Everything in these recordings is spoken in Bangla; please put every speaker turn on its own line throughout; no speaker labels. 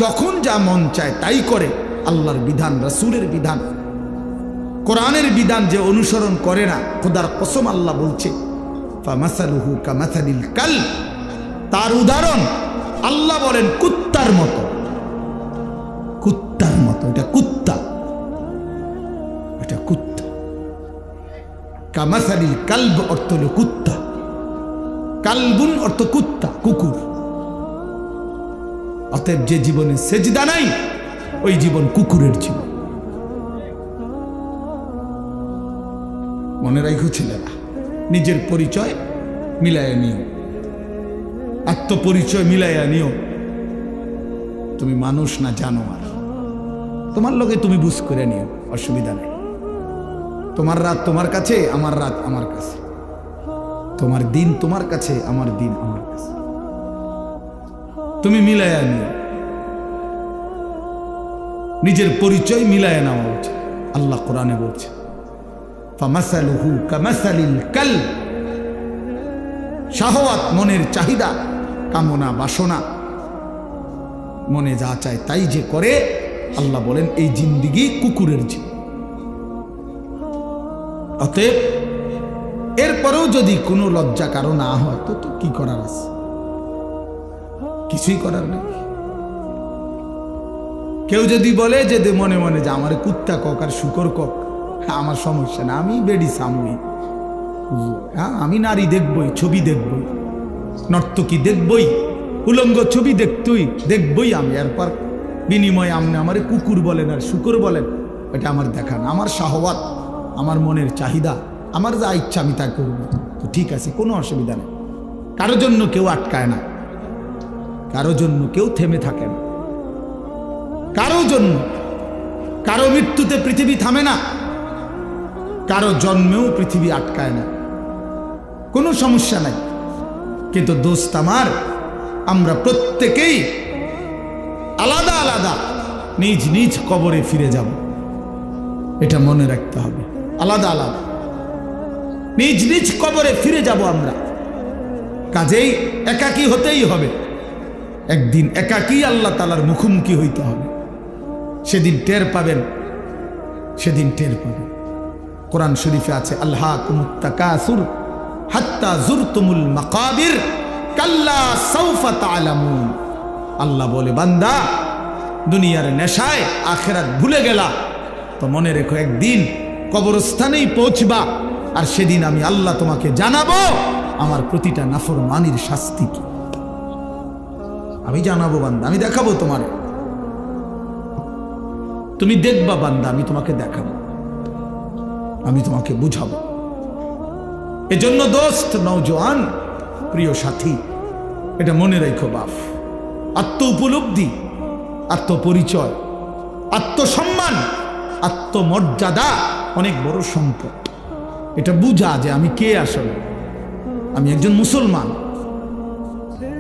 যখন যা মন চায় তাই করে। আল্লাহর বিধান, রাসূলের বিধান, কোরআনের বিধান যে অনুসরণ করে না, খোদার কসম আল্লাহ বলছে ফামাসালুহু কামাসালিল কালব, তার উদাহরণ আল্লাহ বলেন কুত্তার মতো। কুত্তার মতো, এটা কুত্তা, এটা কুত্তা। কামাসালিল কালব অর্থ হলো কুত্তা, কালবুন অর্থ কুত্তা, কুকুর। অতএব যে জীবনে সেজদা নাই ওই জীবন কুকুরের জীবন। মনে রাখো ছেলেরা, নিজের পরিচয় মিলাইয়া নিও, আত্মপরিচয় মিলাইয়া নিও। তুমি মানুষ না জানোয়ার, তোমার লগে তুমি বুঝ করে নিও, অসুবিধা নেই। তোমার রাত তোমার কাছে, আমার রাত আমার কাছে, তোমার দিন তোমার কাছে, আমার দিন আমার কাছে, তুমি মিলাইয়া নিও। নিজের পরিচয় মিলাইয়া নেওয়া উচিত। আল্লাহ কোরআনে বলছে ফামাসালুহু কামাসালিল কালব, শাহওয়াত, মনের চাহিদা, কামনা, বাসনা, মনে যা চায় তাই যে করে, আল্লাহ বলেন এই জিন্দিগি কুকুরের জীবন। অতএব এরপরেও যদি কোনো লজ্জা কারো না হয় তো কি করার আছে? কিছুই করার নেই। কেউ যদি বলে যে মনে মনে যে আমার কুত্তা কক আর শুকর কক, আমার সমস্যা না, আমি বেডি সামুই, হ্যাঁ আমি নারী দেখবই, ছবি দেখবই, নর্তকী দেখবই, উলঙ্গ ছবি দেখবই আমি। এরপর বিনিময়ে আপনি আমার কুকুর বলেন আর শুকর বলেন, এটা আমার দেখান। আমার শাহওয়াত, আমার মনের চাহিদা, আমার যা ইচ্ছা আমি তা করব, তো ঠিক আছে, কোনো অসুবিধা নেই। কারো জন্য কেউ আটকায় না, কারো জন্য কেউ থেমে থাকে না, কারো জন্য। কারো মৃত্যুতে পৃথিবী থামে না, কারো জন্মেও পৃথিবী আটকায় না, কোনো সমস্যা নাই। কিন্তু দোস্ত আমার, আমরা প্রত্যেকেই আলাদা আলাদা নিজ নিজ কবরে ফিরে যাব, এটা মনে রাখতে হবে। আলাদা আলাদা নিজ নিজ কবরে ফিরে যাব আমরা। কাজেই একাকী হতেই হবে, একদিন একাকী আল্লাহ তাআলার মুখোমুখি হইতে হবে। সেদিন টের পাবেন, সেদিন টের পাবেন। কোরআন শরীফে আছে আলহাকুমুত তাকাসুর হাত্তা যুরতুমুল মাকাবির কাল্লা সাউফা তা'লামুন। আল্লাহ বলে, বান্দা দুনিয়ার নেশায় আখিরাত ভুলে গেলা, তো মনে রেখো একদিন কবরস্থানেই পৌঁছবা, আর সেদিন আমি আল্লাহ তোমাকে জানাবো আমার প্রতিটা নাফরমানির শাস্তি কি। আমি জানাবো বান্দা, আমি দেখাবো তোমার, তুমি দেখবা বান্দা, আমি তোমাকে দেখাবো, আমি তোমাকে বুঝাবো। এজন্য দোস্ত, নওজোয়ান, প্রিয় সাথী, এটা মনে রেখো বাপ, আত্ম উপলব্ধি, আত্মপরিচয়, আত্মসম্মান, আত্মমর্যাদা অনেক বড় সম্পদ। এটা বুঝা যে আমি কে আসলে। আমি একজন মুসলমান,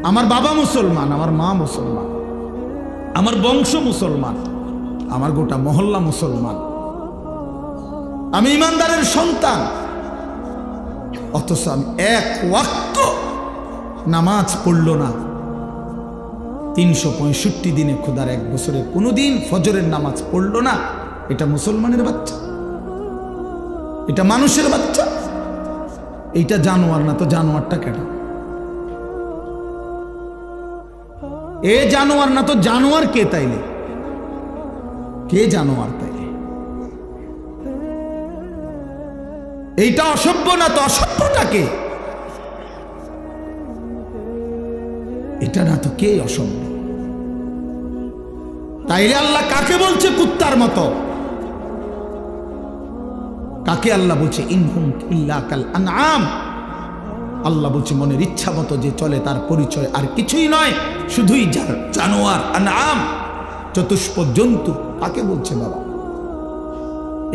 আমার বাবা মুসলমান, আমার মা মুসলমান, আমার বংশ মুসলমান, আমার গোটা মহল্লা মুসলমান, আমি ইমানদারের সন্তান। অথচ আমি এক ওয়াক্ত নামাজ পড়ল না, 365 দিনে, খোদার এক বছরে কোনোদিন ফজরের নামাজ পড়ল না। এটা মুসলমানের বাচ্চা, এটা মানুষের বাচ্চা, এইটা জানোয়ার না তো জানোয়ারটা কেটা? এ জানোয়ার না তো জানোয়ার কে তাইলে? কে জানোয়ার তাইলে? এইটা অসভ্য না তো অসভ্যটা কে? এটা না তো কে অসভ্য? তাইলে আল্লাহ কাকে বলছে কুত্তার মতো? কাকে আল্লাহ বলছে ইনহুম ইল্লা কাল আনআম? আল্লাহ বলছে মনের ইচ্ছা মতো যে চলে তার পরিচয় আর কিছুই নয়, শুধুই জানোয়ার, আনআম, চতুষ্প জন্তু। কাকে বলছে বাবা?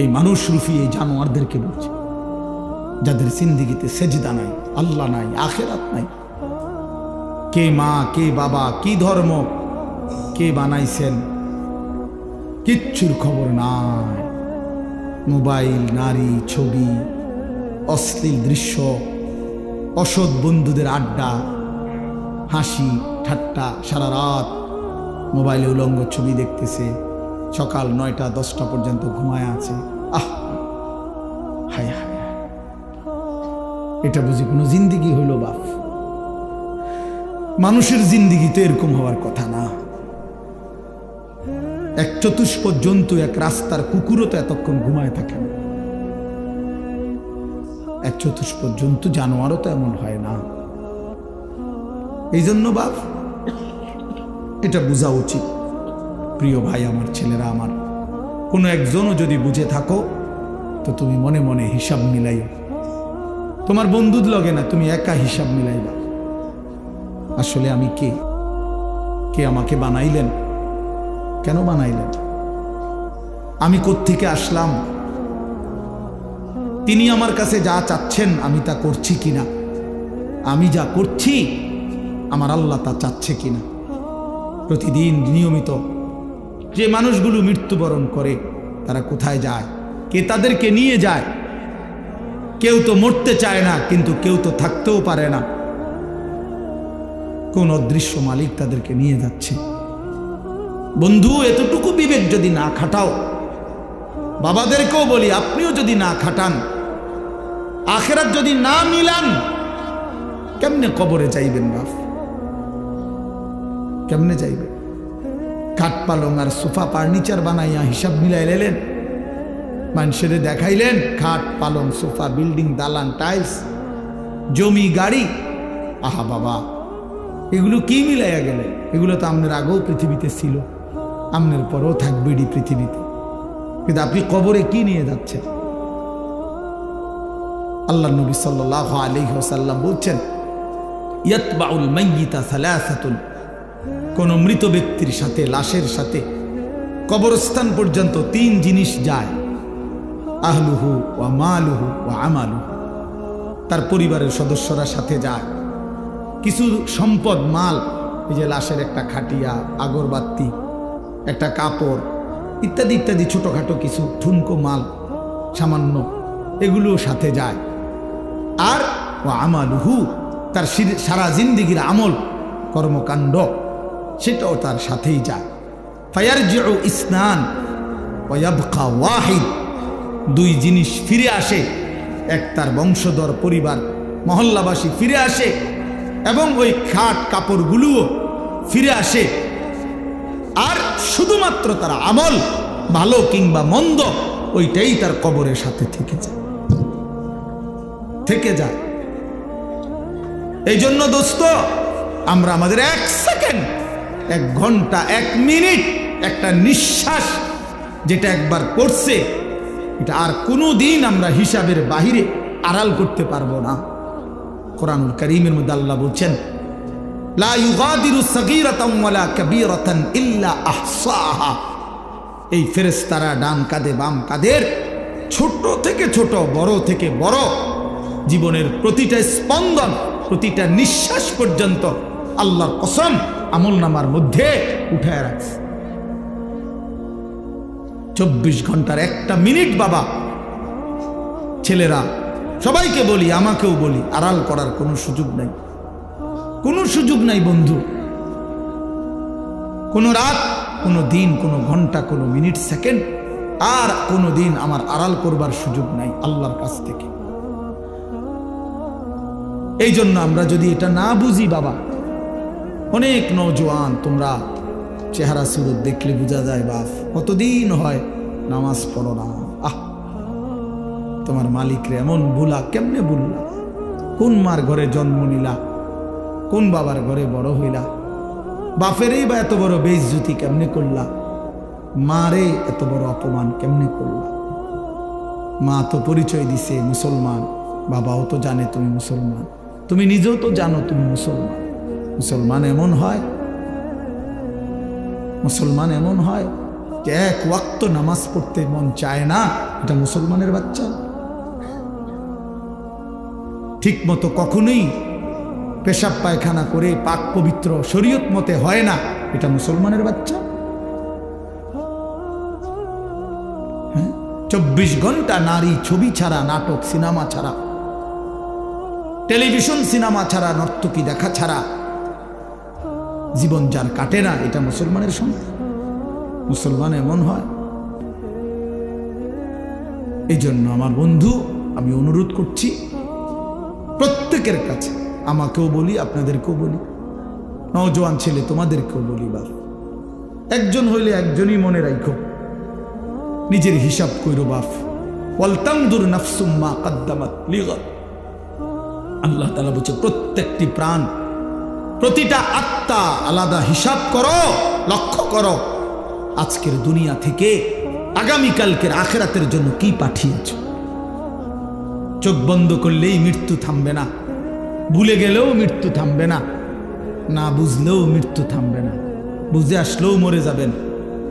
এই মানুষ রূপী এই জানোয়ারদেরকে বলছে, যাদের জিন্দেগিতে সেজদা নাই, আল্লাহ নাই, আখিরাত নাই। কে মা, কে বাবা, কি ধর্ম, কে বানাইছেন, কিচ্ছুর খবর নাই। মোবাইল, নারী, ছবি, অশ্লীল দৃশ্য, অসৎ বন্ধুদের আড্ডা, হাসি ঠাট্টা সারা রাত, মোবাইলে উলঙ্গ ছবি দেখতেছে, সকাল 9টা 10টা পর্যন্ত ঘুমায় আছে। আহ হায় হায়, এটা বুঝি কোনো জিন্দিগি হইল বাপ? মানুষের জিন্দিগি তো এরকম হওয়ার কথা না। এক চতুষ্প জন্তু, এক রাস্তার কুকুরও তো এতক্ষণ ঘুমায় থাকে না। এক চতুষ্প জন্তু, জানোয়ারও তো এমন হয় না। এই জন্য বাপ এটা বোঝা উচিত। প্রিয় ভাই আমার, ছেলেরা আমার, কোনো একজনও যদি বুঝে থাকো তো তুমি মনে মনে হিসাব মিলাই। তোমার বন্ধুর লগে না, তুমি একা হিসাব মিলাইবা। আসলে আমি কে? কে আমাকে বানাইলেন? কেন বানাইলেন? আমি কোত্থেকে আসলাম? তিনি আমার কাছে যা চাচ্ছেন আমি তা করছি কিনা? আমি যা করছি আমার আল্লাহ তা চাচ্ছে কিনা? প্রতিদিন নিয়মিত যে মানুষগুলো মৃত্যুবরণ করে তারা কোথায় যায়? কে তাদেরকে নিয়ে যায়? কেউ তো মরতে চায় না, কিন্তু কেউ তো থাকতেও পারে না। কোন অদৃশ্য মালিক তাদেরকে নিয়ে যাচ্ছে। বন্ধু, এতটুকু বিবেক যদি না খাটাও, বাবাদেরকেও বলি আপনিও যদি না খাটান, আখিরাত যদি না মিলান, কেমনে কবরে যাইবেন বাপ? কেমনে যাইবেন? খাট পালং আর সোফা ফার্নিচার বানাইয়া হিসাব মিলাই লেলেন, মানুষের দেখাইলেন খাট পালং সোফা, বিল্ডিং, দালান, টাইলস, জমি, গাড়ি। আহা বাবা, এগুলো কি মিলাইয়া গেলেন? এগুলো তো আপনার আগেও পৃথিবীতে ছিল, আপনার পরেও থাকবে এটি পৃথিবীতে। কিন্তু আপনি কবরে কি নিয়ে যাচ্ছেন? আল্লাহ নবী সাল্লাল্লাহু আলাইহি ওয়াসাল্লাম বলছেন, ইয়াতবাউল মাইয়িতা সালাসাতুন, কোন মৃত ব্যক্তির সাথে, লাশের সাথে কবরস্থান পর্যন্ত 3 জিনিস যায়। আহলুহু ওয়া মালুহু ওয়া আমালুহু, তার পরিবারের সদস্যরা সাথে যায়। কিছু সম্পদ, মাল, এই যে লাশের একটা খাটিয়া, আগরবাতি, একটা কাপড় ইত্যাদি ইত্যাদি, ছোটখাটো কিছু ঠুনকো মাল সামান্য, এগুলোও সাথে যায়। আর ওয়া আমালুহু, তার সারা জিন্দেগির আমল, কর্মকাণ্ড, সেটাও তার সাথেই যায়। ফায়ারজিউ ইসনান ওয়া ইয়াবকা ওয়াহিদ, 2 জিনিস ফিরে আসে। এক, তার বংশধর, পরিবার, মহল্লাবাসী ফিরে আসে, এবং ওই খাট কাপড়গুলোও ফিরে আসে। আর শুধুমাত্র তার আমল, ভালো কিংবা মন্দ, ওইটাই তার কবরের সাথে থেকে যায়। এই জন্য দোস্ত, আমরা আমাদের 1 সেকেন্ড, 1 ঘন্টা, 1 মিনিট, একটা নিঃশ্বাস যেটা একবার পড়ছে, এটা আর কোনো দিন আমরা হিসাবের বাহিরে আড়াল করতে পারবো না। কোরআনুল কারীমের মধ্যে আল্লাহ বলছেন, লা ইউগাদিরু সাগীরাতান ওয়ালা কাবীরাতান ইল্লা আহসাহা। এই ফেরেশতারা ডান কাঁধে বাম কাঁধের, ছোট থেকে ছোট, বড় থেকে বড়, জীবনের প্রতিটা স্পন্দন, প্রতিটা নিঃশ্বাস পর্যন্ত আল্লাহর কসম আমলনামার মধ্যে উঠায় রাখছে। 24 ঘন্টার 1টা মিনিট বাবা, ছেলেরা, সবাইকে বলি, আমাকেও বলি, আড়াল করার কোনো সুযোগ নাই, কোনো সুযোগ নাই বন্ধু। কোনো রাত, কোনো দিন, কোনো ঘন্টা, কোনো মিনিট, সেকেন্ড, আর কোনো দিন আমার আড়াল করবার সুযোগ নাই আল্লাহর কাছ থেকে। এই জন্য আমরা যদি এটা না বুঝি বাবা, অনেক নওজোয়ান, তোমরা চেহারা সুরত দেখলে বোঝা যায় বাপ, কতদিন হয় নামাজ পড়ো না। আহ, তোমার মালিকরে এমন ভুলা, কেমনে ভুললা? কোন মার ঘরে জন্ম নিলা? কোন বাবার ঘরে বড় হইলা? বাপেরই বা এত বড় বেইজ্জতি কেমনে করলা? মারে এত বড় অপমান কেমনে করলা? মা তো পরিচয় দিছে মুসলমান, বাবাও তো জানে তুমি মুসলমান, তুমি নিজেও তো জানো তুমি মুসলমান। মুসলমান এমন হয়, মুসলমান এমন হয় যে 1 ওয়াক্ত নামাজ পড়তে মন চায় না, এটা মুসলমানের বাচ্চা। ঠিক মতো কখনোই পেশাব পায়খানা করে পাক পবিত্র শরীয়ত মতে হয় না, এটা মুসলমানের বাচ্চা। 24 ঘন্টা নারী ছবি ছাড়া, নাটক সিনেমা ছাড়া, টেলিভিশন সিনেমা ছাড়া, নর্তকী দেখা ছাড়া জীবন যার কাটে না, এটা মুসলমানের সন্তান? মুসলমান এমন হয়? এই জন্য আমার বন্ধু, আমি অনুরোধ করছি প্রত্যেকের কাছে, আমাকেও বলি, আপনাদেরকেও বলি, নওজোয়ান ছেলে তোমাদেরকেও বলি, বাপ একজন হইলে একজনই মনে রাখো, নিজের হিসাব কইরো বাপ। ওয়ালতানজুর নাফসুম মা কদ্দামাত লিগাদ। আল্লাহ তাআলা বলছে প্রত্যেকটি প্রাণ, প্রতিটা আত্মা আলাদা হিসাব করো, লক্ষ্য করো আজকের দুনিয়া থেকে আগামীকালকের আখিরাতের জন্য কি পাঠিয়েছ। চোখ বন্ধ করলেই মৃত্যু থামবে না, ভুলে গেলেও মৃত্যু থামবে না, না বুঝলেও মৃত্যু থামবে না। বুঝে আসলেও মরে যাবেন,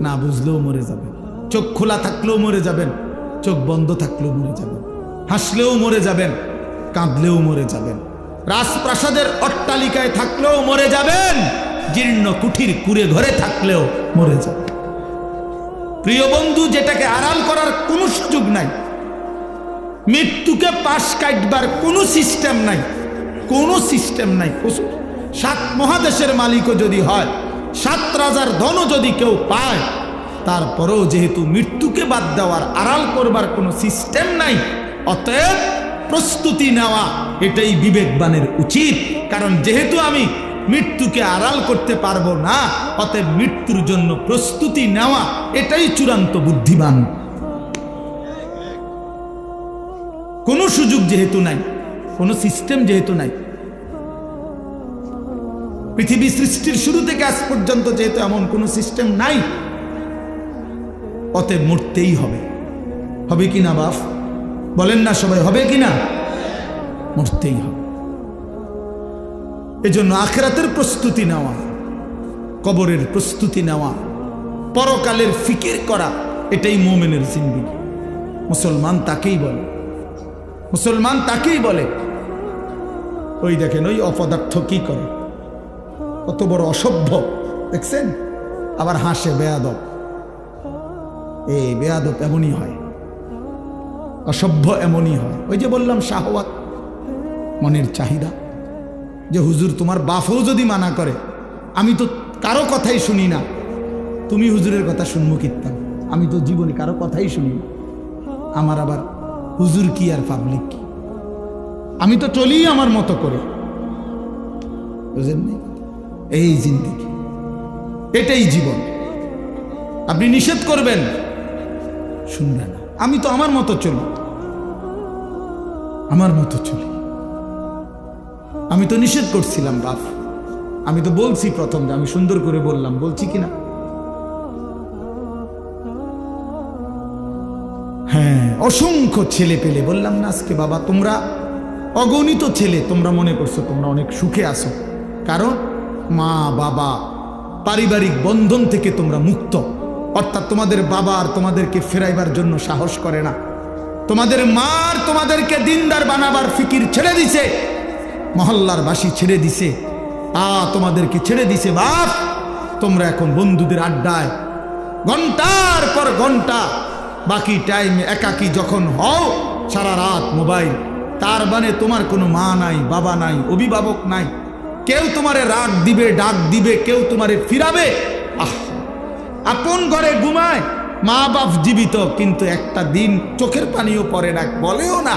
না বুঝলেও মরে যাবেন। চোখ খোলা থাকলেও মরে যাবেন, চোখ বন্ধ থাকলেও মরে যাবেন। হাসলেও মরে যাবেন, কাঁদলেও মরে যাবেন। রাজপ্রাসাদের অট্টালিকায় থাকলেও মরে যাবেন, জীর্ণ কুঠির কুড়ে ঘরে থাকলেও মরে যাবেন। প্রিয় বন্ধু, যেটাকে আড়াল করার কোনো সুযোগ নাই, মৃত্যুকে পাশ কাটবার কোনো সিস্টেম নাই, কোনো সিস্টেম নাই। 7 মহাদেশের মালিকও যদি হয়, 7 রাজার ধনও যদি কেউ পায়, তারপরেও যেহেতু মৃত্যুকে বাদ দেওয়ার, আড়াল করবার কোনো সিস্টেম নাই, অতএব প্রস্তুতি নেওয়া এটাই বিবেকবানের উচিত। কারণ যেহেতু আমি মৃত্যুকে আড়াল করতে পারবো না, অতএব মৃত্যুর জন্য প্রস্তুতি নেওয়া এটাই চূড়ান্ত বুদ্ধিমান। কোনো সুযোগ যেহেতু নাই, কোনো সিস্টেম যেহেতু নাই, পৃথিবী সৃষ্টির শুরু থেকে আজ পর্যন্ত যেহেতু এমন কোনো সিস্টেম নাই, অতএব মরতেই হবে। হবে কিনা বাপ? বলেন না সবাই, হবে কিনা? মরতেই হবে। এজন্য আখিরাতের প্রস্তুতি নেওয়া, কবরের প্রস্তুতি নেওয়া, পরকালের ফিকির করা, এটাই মুমিনের জিন্দেগি। মুসলমান তাকেই বলে, মুসলমান তাকেই বলে। ওই দেখেন ওই অপদার্থ কি করে, কত বড় অসভ্য দেখছেন, আবার হাসে বেয়াদব। এই বেয়াদব এমনই হয়, অসভ্য এমনই হয়। ওই যে বললাম শাহওয়াত, মনের চাহিদা। যে হুজুর তোমার বাপও যদি মানা করে, আমি তো কারো কথাই শুনি না, তুমি হুজুরের কথা শুনবো কিত্তাম? আমি তো জীবনে কারো কথাই শুনি না, আমার আবার হুজুর কি আর পাবলিক কি, আমি তো চলি আমার মতো করে। বুঝেন নাই? এই জিন্দেগি, এটাই জীবন। আপনি নিষেধ করবেন, শুনবে না। আমি তো আমার মতো চলি, আমার মতো চলি। আমি তো নিষেধ করছিলাম বাপ, আমি তো বলছি প্রথম যে আমি সুন্দর করে বললাম, বলছি কিনা? হ্যাঁ, অসংখ্য ছেলে পেলে বললাম না আজকে, বাবা তোমরা অগণিত ছেলে, তোমরা মনে করছো তোমরা অনেক সুখে আছো, কারণ মা বাবা পারিবারিক বন্ধন থেকে তোমরা মুক্ত। অর্থাৎ তোমাদের বাবা আর তোমাদেরকে ফেরাইবার জন্য সাহস করে না, তোমাদের মা আর তোমাদেরকে দিনদার বানাবার ফিকির ছেড়ে দিছে, মহল্লার বাসী ছেড়ে দিছে, তোমাদেরকে ছেড়ে দিছে। বাপ, তোমরা এখন বন্ধুদের আড্ডায় ঘন্টার পর ঘন্টা, বাকি টাইম একাকী যখন হও, সারা রাত মোবাইল। তার মানে তোমার কোনো মা নাই, বাবা নাই, অভিভাবক নাই, কেউ তোমারে রাগ দিবে, ডাক দিবে, কেউ তোমারে ফিরাবে। আপন ঘরে ঘুমায়, মা বাপ জীবিত, কিন্তু একটা দিন চোখের পানিও পড়ে না, বলেও না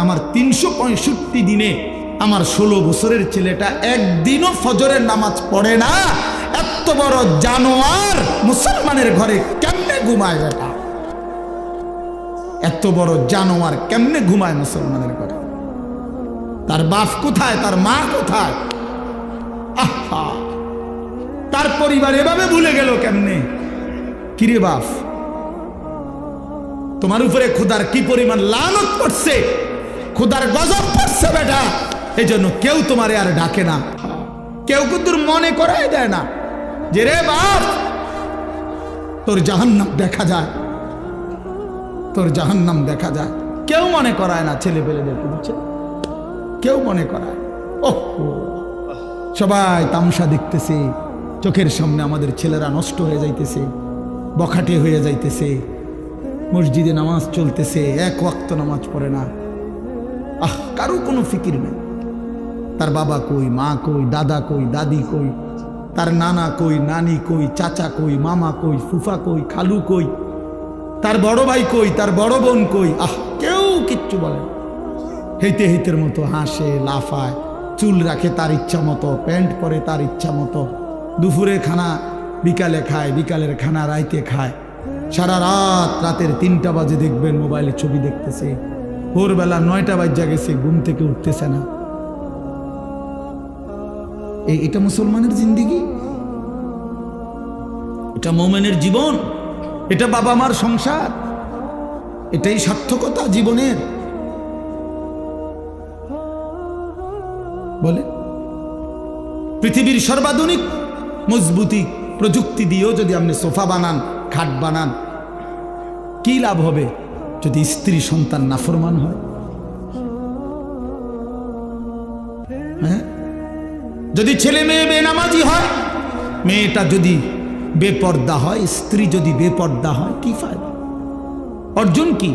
আমার 365 দিনে আমার 16 বছরের ছেলেটা একদিনও ফজরের নামাজ পড়ে না। এত বড় জানোয়ার মুসলমানের ঘরে কেমনে ঘুমায় বেটা? এত বড় জানোয়ার কেমনে ঘুমায় মুসলমানের ঘরে? তার বাপ কোথায়, তার মা কোথায়? আহা, তার পরিবার এভাবে ভুলে গেল কেমনে? কিরে বাপ, তোমার উপরে খোদার কি পরিমাণ লানত করছে, খোদার গজব পড়ছে বেটা। এই জন্য কেউ তোমারে আর ডাকে না, কেউ কিন্তু মনে করাই দেয় না যে রে বাপ তোর জাহান্নাম দেখা যায়, তোর জাহান্নাম দেখা যায়। কেউ মনে করায় না ছেলে পেলেদেরকে, বুঝছে? কেউ মনে করায়। ওহ, সবাই তামসা দেখতেছে, চোখের সামনে আমাদের ছেলেরা নষ্ট হয়ে যাইতেছে, বখাটে হয়ে যাইতেছে, মসজিদে নামাজ চলতেছে, এক ওয়াক্ত নামাজ পড়ে না। কারো কোনো ফিকির নেই, তার বাবা কই, মা কই, দাদা কই, দাদি কই, তার নানা কই, নানি কই, চাচা কই, মামা কই, ফুফা কই, খালু কই, তার বড় ভাই কই, তার বড় বোন কই, কেউ কিচ্ছু বলে না। হেঁটে হেঁটের মতো হাসে, লাফায়, চুল রাখে তার ইচ্ছা মতো, প্যান্ট পরে তার ইচ্ছা মতো, দুপুরে খানা বিকালে খায়, বিকালের খানা রাইতে খায়, সারা রাত, রাতের 3টা বাজে দেখবেন মোবাইলে ছবি দেখতেছে, ভোরবেলা 9টা বাজে গেছে, ঘুম থেকে উঠতেছে না। এটা মুসলমানের জিন্দেগি? এটা মোমেনের জীবন? এটা বাবা মার সংসার? এটাই সার্থকতা জীবনের? বলে পৃথিবীর সর্বাধুনিক মজবুতি প্রযুক্তি দিয়েও যদি আপনি সোফা বানান, খাট বানান, কি লাভ হবে যদি স্ত্রী সন্তান নাফরমান হয়? হ্যাঁ, যদি ছেলে মেয়ে বেনামাজি হয়, মেয়েটা যদি বেপর্দা হয়, স্ত্রী যদি বেপর্দা হয়, কি ফায়দা? অর্জন কি?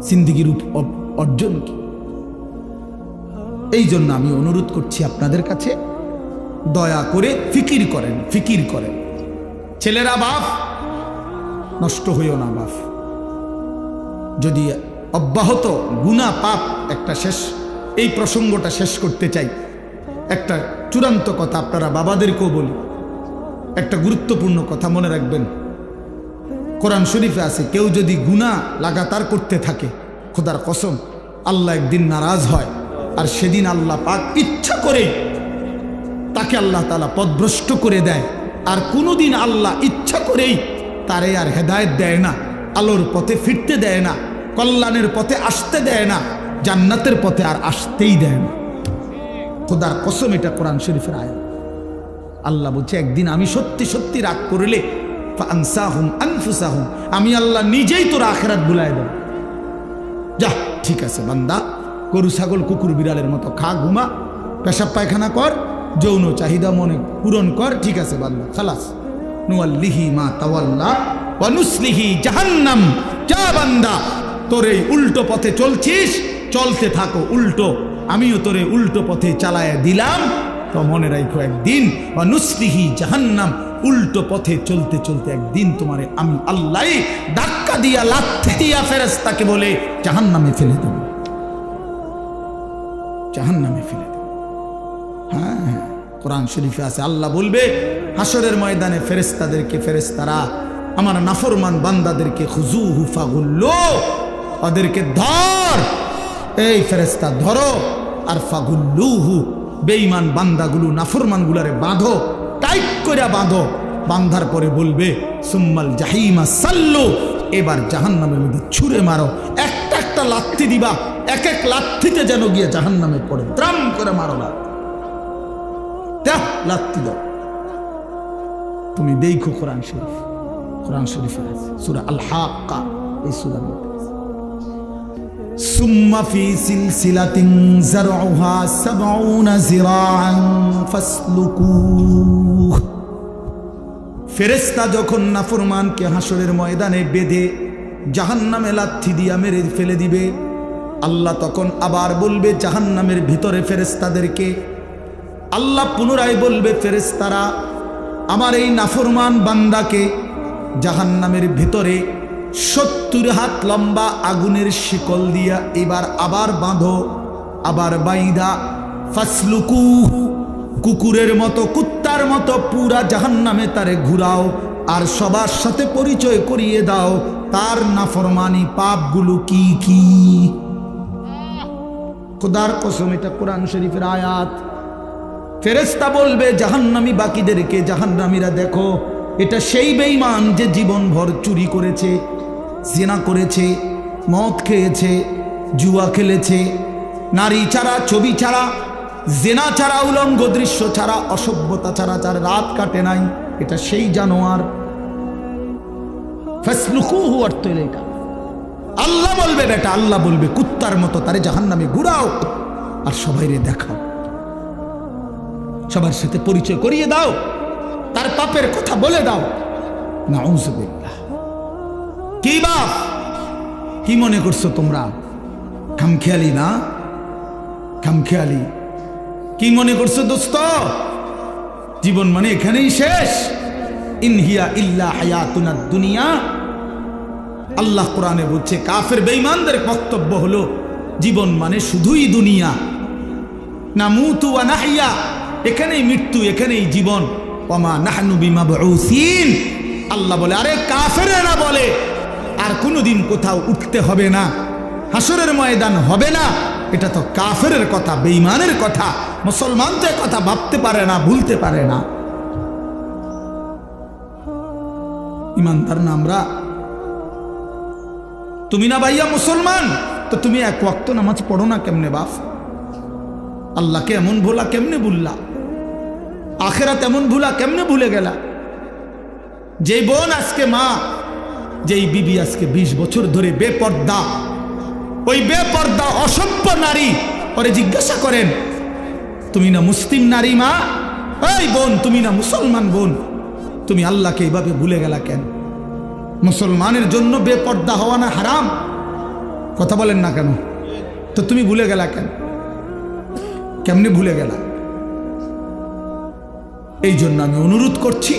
জিন্দেগির অর্জন কি? এই জন্য আমি অনুরোধ করছি আপনাদের কাছে, দয়া করে ফিকির করেন, ফিকির করেন। ছেলেরা বাপ, নষ্ট হইও না বাপ। যদি অব্যাহত গুনাহ পাপ একটা শেষ, এই প্রসঙ্গটা শেষ করতে চাই। একটা চূড়ান্ত কথা আপনারা বাবাদেরকেও বলি, একটা গুরুত্বপূর্ণ কথা মনে রাখবেন। কোরআন শরীফে আছে, কেউ যদি গুনাহ লাগাতার করতে থাকে, খোদার কসম আল্লাহ একদিন নারাজ হয়, আর সেদিন আল্লাহ পাক ইচ্ছা করে তাকে আল্লাহ তাআলা পথভ্রষ্ট করে দেয়। আর কোনোদিন আল্লাহ ইচ্ছা করেই তারে আর হেদায়েত দেয় না, আলোর পথে ফিরতে দেয় না, কল্যাণের পথে আসতে দেয় না, জান্নাতের পথে আর আসতেই দেয় না। খোদার কসম, এটা কোরআন শরীফের আয়াত। আল্লাহ বলছে, একদিন আমি সত্যি সত্যি রাগ করলে ফাআনসাহুম আনফুসাহুম, আমি আল্লাহ নিজেই তোর আখিরাত ভুলায় দেব। যা, ঠিক আছে বান্দা, গরু ছাগল কুকুর বিড়ালের মতো খা, ঘুমা, পেশাব পায়খানা কর, যৌন চাহিদা মনে পূরণ কর, ঠিক আছে বান্দা, খালাস। নুয়াল্লিহি মা তাওয়াল্লা ওয়া নুসলিহি জাহান্নাম। যা বান্দা, তোর এই উল্টো পথে চলছিস, চলতে থাকো উল্টো, আমিও তোরে উল্টো পথে চালায়া দিলাম। তো মনে রাখো, একদিন ওয়া নুসলিহি জাহান্নাম, উল্টো পথে চলতে চলতে একদিন তোমারে আমি আল্লাহ ধাক্কা দিয়া, লাথি দিয়া ফেরেশতাকে বলে জাহান্নামে ফেলে দেব, জাহান্নামে ফেলে দেব। হ্যাঁ, কোরআন শরীফে আছে, আল্লাহ বলবে হাসরের ময়দানে ফেরেশতাদেরকে, ফেরেশতারা আমার নাফরমান বান্দাদেরকে খুজুহু ফাগুল্লু, ওদেরকে ধর, এই ফেরেশতা ধরো, আর ফাগুল্লুহু, বেঈমান বান্দাগুলো, নাফরমানগুলারে বাঁধো, টাইট করে বাঁধো। বাঁধার পরে বলবে সুম্মাল জাহিমা সাল্লু, এবার জাহান্নামের মধ্যে ছুঁড়ে মারো। একটা একটা লাথি দিবা, এক এক লাথিতে যেন গিয়ে জাহান্নামে পড়ে, দ্রাম করে মারো না, লাথি দাও। তুমি দেখো কোরআন শরীফ, কোরআন শরীফে আছে সূরা আল হাক্কা, এই সূরার মধ্যে সুম্মা ফি সিলসিলাতিন যারউহা ৭০ যিরাআন ফাসলুকুহ। ফেরেশতা যখন নাফরমানকে হাসরের ময়দানে বেঁধে জাহান্নামে লাথি দিয়া মেরে ফেলে দিবে, আল্লাহ তখন আবার বলবে জাহান্নামের ভিতরে ফেরেশতাদেরকে, আল্লাহ পুনরায় বলবে ফেরেশতারা আমার এই নাফরমান বান্দাকে জাহান্নামের ভিতরে ৭০ হাত লম্বা আগুনের শিকল দিয়া এবার আবার বাঁধো, আবার বাইদা ফাসলুকুহু, কুকুরের মতো, কুত্তার মতো পুরা জাহান্নামে তারে ঘুরাও, আর সবার সাথে পরিচয় করিয়ে দাও তার নাফরমানি পাপগুলো কি কি। খোদার কসম, এটা কোরআন শরীফের আয়াত। ফেরেশতা বলবে জাহান্নামী বাকিদেরকে, জাহান্নামীরা দেখো, এটা সেই বেঈমান যে জীবনভর চুরি করেছে, জিনা করেছে, মদ খেয়েছে, জুয়া খেলেছে, নারী ছাড়া, ছবি ছাড়া, জিনা ছাড়া, উলঙ্গ দৃশ্য ছাড়া, অসভ্যতা ছাড়া যার রাত কাটে নাই, এটা সেই জানোয়ার। ফাসলুকুহু অর্থ হলো এটা। আল্লাহ বলবে বেটা, আল্লাহ বলবে কুত্তার মতো তারে জাহান্নামে ঘুরাও, আর সবাইরে দেখাও, সবার সাথে পরিচয় করিয়ে দাও, তার পাপের কথা বলে দাও। নাউযুবিল্লাহ। কি বাপ, কি মনে করছো তোমরা? খামখেয়ালি না? খামখেয়ালি কি মনে করছো দোস্ত? জীবন মানে এখানেই শেষ। ইনহিয়া ইল্লা হায়াতুনাদ দুনিয়া। আল্লাহ কোরআনে বলছে, কাফের বেঈমানদের বক্তব্য হলো জীবন মানে শুধুই দুনিয়া, নামুতু ওয়া নাহইয়া, এখানেই মৃত্যু, এখানেই জীবন। ওমা নাহনু বিমাবউসিন। আল্লাহ বলে, আরে কাফেরেরা বলে আর কোনোদিন কোথাও উঠতে হবে না, হাসরের ময়দান হবে না। এটা তো কাফেরের কথা, বেঈমানের কথা। মুসলমান তো এ কথা ভাবতে পারে না, ভুলতে পারে না। ইমানদার না আমরা? তুমি না ভাইয়া মুসলমান, তো তুমি এক ওয়াক্ত নামাজ পড়ো না কেমনে বাপ? আল্লাহকে এমন ভোলা কেমনে ভুললা? আখেরাত এমন ভুলা কেমনে ভুলে গেলা? যেই বোন আজকে মা, যেই বিবি আজকে 20 বছর ধরে বেপর্দা, ওই বেপর্দা অসভ্য নারী, ওরে জিজ্ঞাসা করেন, তুমি না মুসলিম নারী মা? এই বোন, তুমি না মুসলমান বোন, তুমি আল্লাহকে এইভাবে ভুলে গেলা কেন? মুসলমানের জন্য বেপর্দা হওয়া না হারাম? কথা বলেন না কেন? তো তুমি ভুলে গেলা কেন? কেমনে ভুলে গেলা? এই জন্য আমি অনুরোধ করছি,